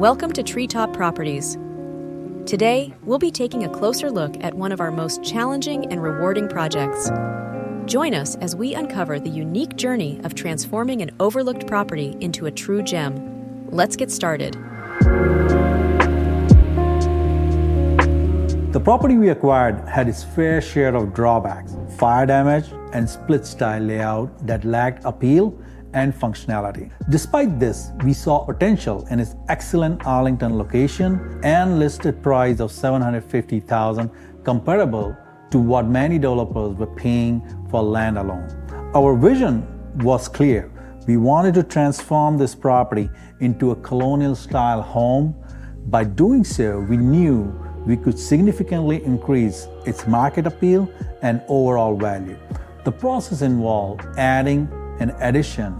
Welcome to Treetop Properties. Today, we'll be taking a closer look at one of our most challenging and rewarding projects. Join us as we uncover the unique journey of transforming an overlooked property into a true gem. Let's get started. The property we acquired had its fair share of drawbacks, fire damage, and split-style layout that lacked appeal and functionality. Despite this, we saw potential in its excellent Arlington location and listed price of $750,000, comparable to what many developers were paying for land alone. Our vision was clear. We wanted to transform this property into a colonial-style home. By doing so, we knew we could significantly increase its market appeal and overall value. The process involved adding an addition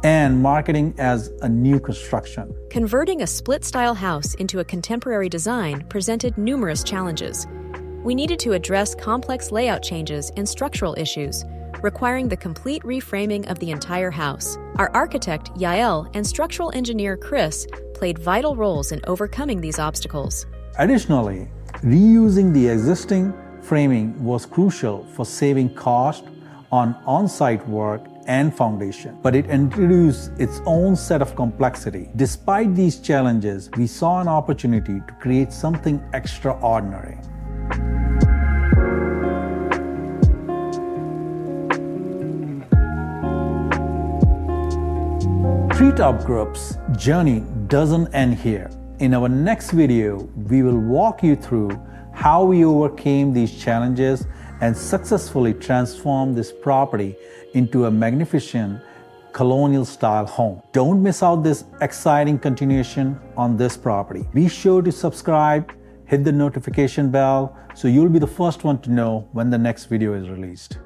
and marketing as a new construction. Converting a split-style house into a contemporary design presented numerous challenges. We needed to address complex layout changes and structural issues, requiring the complete reframing of the entire house. Our architect, Yael, and structural engineer, Chris, played vital roles in overcoming these obstacles. Additionally, reusing the existing framing was crucial for saving cost on-site work and foundation, but it introduced its own set of complexity. Despite these challenges, we saw an opportunity to create something extraordinary. Treetop Group's journey doesn't end here. In our next video, we will walk you through how we overcame these challenges and successfully transformed this property into a magnificent colonial-style home. Don't miss out this exciting continuation on this property. Be sure to subscribe, hit the notification bell, so you'll be the first one to know when the next video is released.